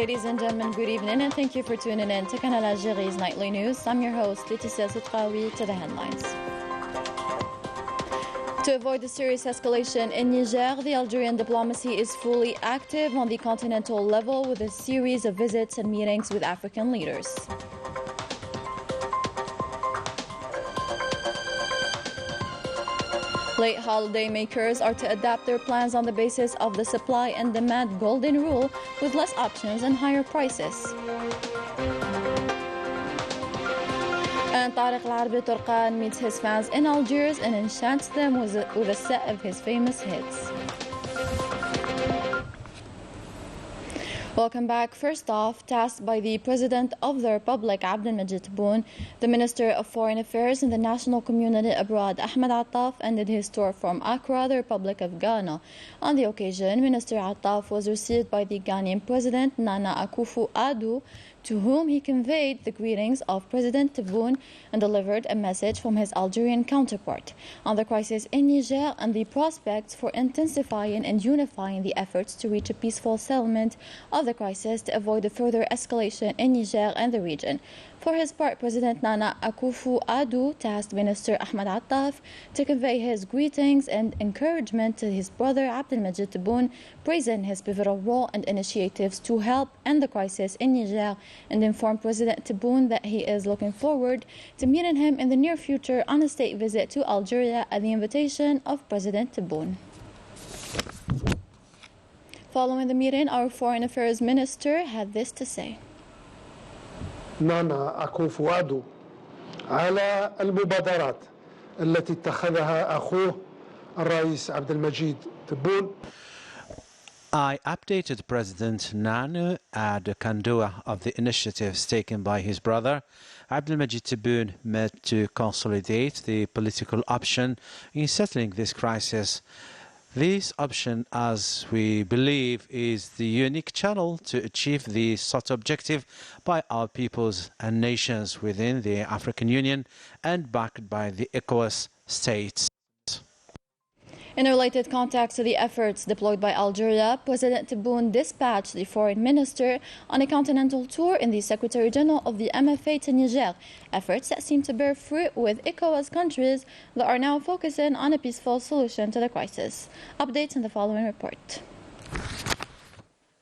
Ladies and gentlemen, good evening and thank you for tuning in to Canal Algérie's Nightly News. I'm your host, Laetitia Sitraoui. To the headlines. To avoid the serious escalation in Niger, the Algerian diplomacy is fully active on the continental level with a series of visits and meetings with African leaders. Late holiday makers are to adapt their plans on the basis of the supply and demand golden rule with less options and higher prices. And Tariq Al-Arbi Turkan meets his fans in Algiers and enchants them with a set of his famous hits. Welcome back. First off, tasked by the President of the Republic, Abdelmajid Tebboune, the Minister of Foreign Affairs and the National Community Abroad, Ahmed Attaf, ended his tour from Accra, the Republic of Ghana. On the occasion, Minister Attaf was received by the Ghanaian President, Nana Akufo-Addo, to whom he conveyed the greetings of President Tebboune and delivered a message from his Algerian counterpart on the crisis in Niger and the prospects for intensifying and unifying the efforts to reach a peaceful settlement of the crisis to avoid a further escalation in Niger and the region. For his part, President Nana Akufo-Addo tasked Minister Ahmed Attaf to convey his greetings and encouragement to his brother Abdelmajid Tebboune, praising his pivotal role and initiatives to help end the crisis in Niger, and informed President Tebboune that he is looking forward to meeting him in the near future on a state visit to Algeria at the invitation of President Tebboune. Following the meeting, our Foreign Affairs Minister had this to say. نانا أكوفو-أدو على المبادرات التي اتخذها أخوه الرئيس عبد المجيد تبون. I updated President Nana Kandua of the initiatives taken by his brother Abdelmajid Tebboune meant to consolidate the political option in settling this crisis. This option, as we believe, is the unique channel to achieve the sought objective by our peoples and nations within the African Union and backed by the ECOWAS states. In a related context to the efforts deployed by Algeria, President Tebboune dispatched the foreign minister on a continental tour in the Secretary General of the MFA to Niger, efforts that seem to bear fruit with ECOWAS countries that are now focusing on a peaceful solution to the crisis. Updates in the following report.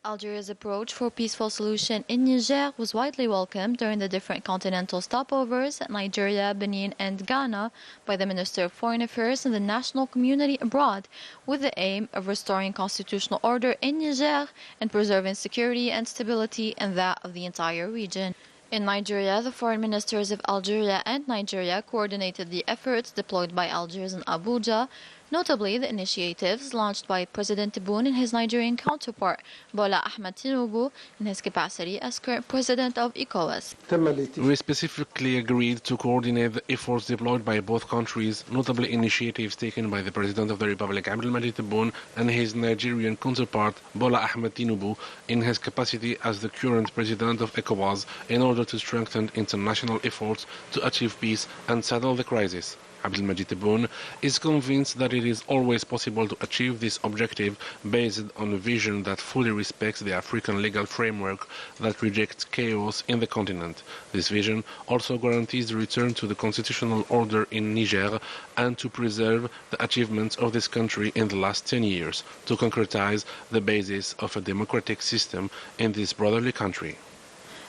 Algeria's approach for peaceful solution in Niger was widely welcomed during the different continental stopovers at Nigeria, Benin and Ghana by the Minister of Foreign Affairs and the national community abroad, with the aim of restoring constitutional order in Niger and preserving security and stability in that of the entire region. In Nigeria, the foreign ministers of Algeria and Nigeria coordinated the efforts deployed by Algiers and Abuja, notably the initiatives launched by President Tebboune and his Nigerian counterpart, Bola Ahmed Tinubu, in his capacity as current president of ECOWAS. We specifically agreed to coordinate the efforts deployed by both countries, notably initiatives taken by the President of the Republic, Abdelmajid Tebboune, and his Nigerian counterpart, Bola Ahmed Tinubu, in his capacity as the current president of ECOWAS, in order to strengthen international efforts to achieve peace and settle the crisis. Abdelmajid Tebboune is convinced that it is always possible to achieve this objective based on a vision that fully respects the African legal framework that rejects chaos in the continent. This vision also guarantees the return to the constitutional order in Niger and to preserve the achievements of this country in the last 10 years to concretize the basis of a democratic system in this brotherly country.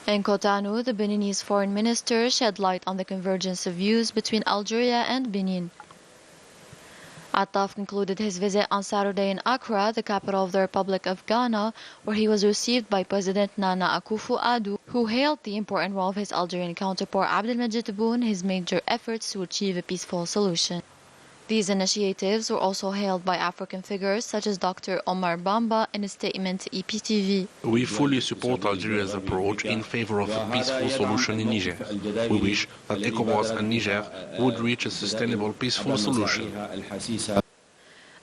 In Cotonou, the Beninese foreign minister shed light on the convergence of views between Algeria and Benin. Attaf concluded his visit on Saturday in Accra, the capital of the Republic of Ghana, where he was received by President Nana Akufo-Addo, who hailed the important role of his Algerian counterpart Abdelmajid Tebboune in his major efforts to achieve a peaceful solution. These initiatives were also hailed by African figures such as Dr. Omar Bamba in a statement to EPTV. We fully support Algeria's approach in favor of a peaceful solution in Niger. We wish that ECOWAS and Niger would reach a sustainable peaceful solution.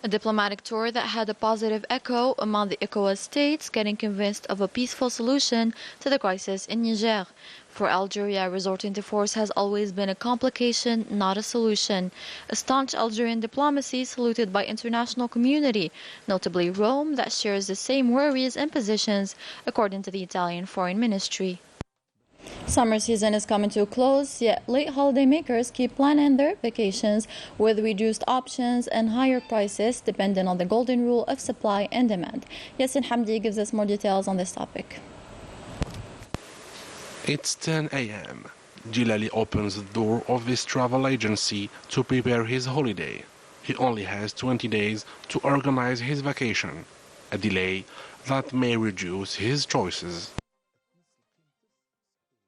A diplomatic tour that had a positive echo among the ECOWAS states getting convinced of a peaceful solution to the crisis in Niger. For Algeria, resorting to force has always been a complication, not a solution. A staunch Algerian diplomacy saluted by international community, notably Rome, that shares the same worries and positions, according to the Italian Foreign Ministry. Summer season is coming to a close, yet late holiday makers keep planning their vacations with reduced options and higher prices depending on the golden rule of supply and demand. Yasin Hamdi gives us more details on this topic. It's 10 a.m. Jilali opens the door of his travel agency to prepare his holiday. He only has 20 days to organize his vacation, a delay that may reduce his choices.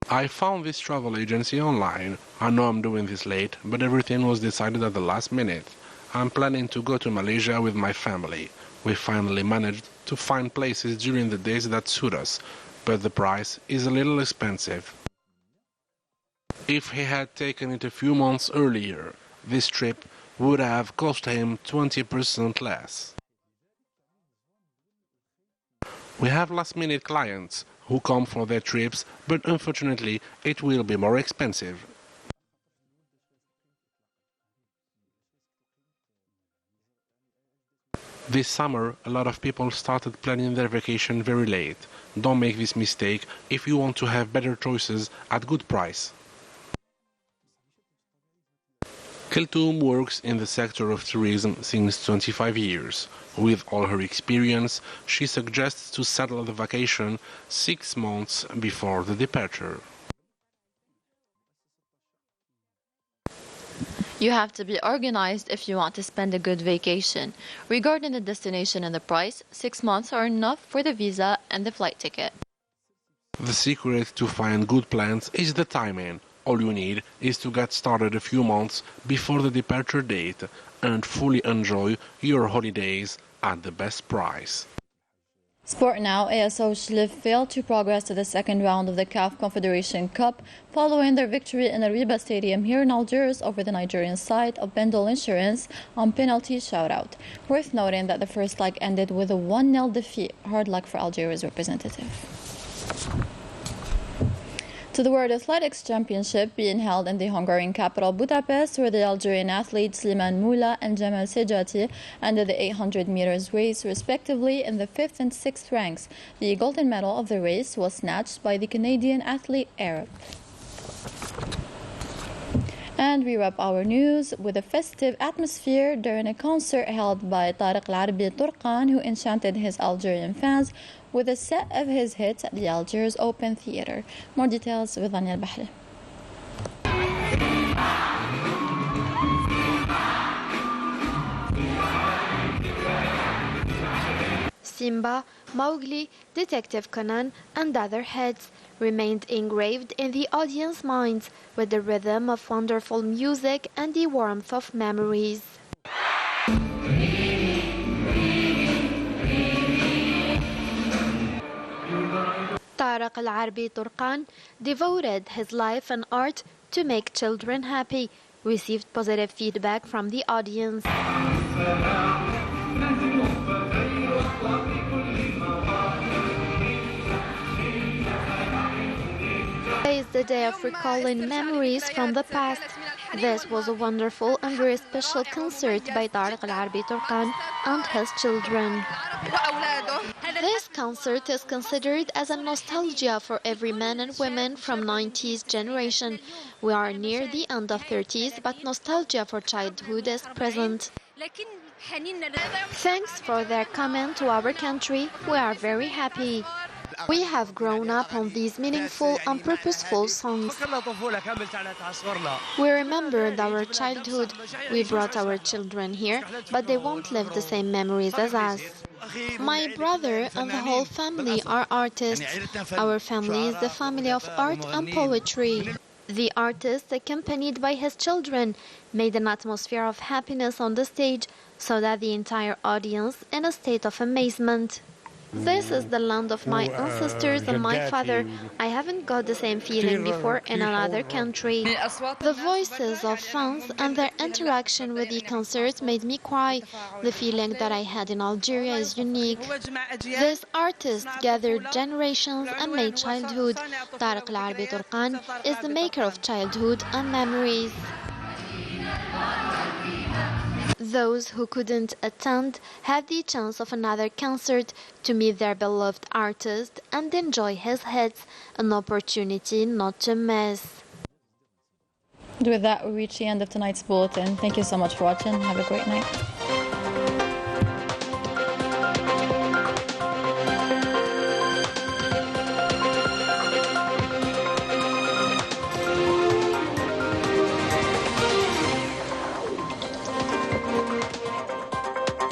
I found this travel agency online. I know I'm doing this late, but everything was decided at the last minute. I'm planning to go to Malaysia with my family. We finally managed to find places during the days that suit us, but the price is a little expensive. If he had taken it a few months earlier, this trip would have cost him 20% less. We have last-minute clients who come for their trips, but unfortunately it will be more expensive. This summer, a lot of people started planning their vacation very late. Don't make this mistake if you want to have better choices at good price. Keltoum works in the sector of tourism since 25 years. With all her experience, she suggests to settle the vacation 6 months before the departure. You have to be organized if you want to spend a good vacation. Regarding the destination and the price, 6 months are enough for the visa and the flight ticket. The secret to find good plans is the timing. All you need is to get started a few months before the departure date and fully enjoy your holidays at the best price. Sport now, ASO Shlif failed to progress to the second round of the CAF Confederation Cup following their victory in the Riba Stadium here in Algiers over the Nigerian side of Bendel Insurance on penalty shoutout. Worth noting that the first leg ended with a 1-0 defeat. Hard luck for Algeria's representative. To the World Athletics Championship being held in the Hungarian capital Budapest, where the Algerian athletes Slimane Moula and Jamal Sejati ended the 800 meters race respectively in the 5th and 6th ranks. The golden medal of the race was snatched by the Canadian athlete Arab. And we wrap our news with a festive atmosphere during a concert held by Tariq Al-Arabi Turqan, who enchanted his Algerian fans with a set of his hits at the Algiers Open Theatre. More details with Daniel Bahri. Simba, Mowgli, Detective Conan, and other heads remained engraved in the audience minds with the rhythm of wonderful music and the warmth of memories. Tariq Al-Arabi Turqan devoted his life and art to make children happy, received positive feedback from the audience. Today is the day of recalling memories from the past. This was a wonderful and very special concert by Tariq Al-Arabi Turqan and his children. This concert is considered as a nostalgia for every man and woman from 90s generation. We are near the end of 30s, but nostalgia for childhood is present. Thanks for their comment to our country. We are very happy. We have grown up on these meaningful and purposeful songs. We remembered our childhood. We brought our children here, but they won't live the same memories as us. My brother and the whole family are artists. Our family is the family of art and poetry. The artist, accompanied by his children, made an atmosphere of happiness on the stage so that the entire audience in a state of amazement. This is the land of my ancestors and my father. I haven't got the same feeling before in another country. The voices of fans and their interaction with the concerts made me cry. The feeling that I had in Algeria is unique. This artist gathered generations and made childhood. Tariq Al-Arbi Turkan is the maker of childhood and memories. Those who couldn't attend had the chance of another concert to meet their beloved artist and enjoy his hits, an opportunity not to miss. With that, we reach the end of tonight's bulletin. Thank you so much for watching. Have a great night.